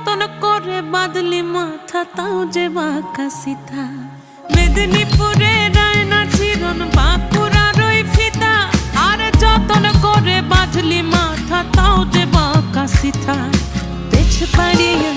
যতন করে বাঁধলি মাথা তাও যে বাঁকা সিথা। মেদিনীপুরে রায়না চিরন বাঁকুড়ার ওই ফিতা, আরে যতন করে বাঁধলি মাথা তাও যে বাঁকা সিথা। পেছ পাড়িয়া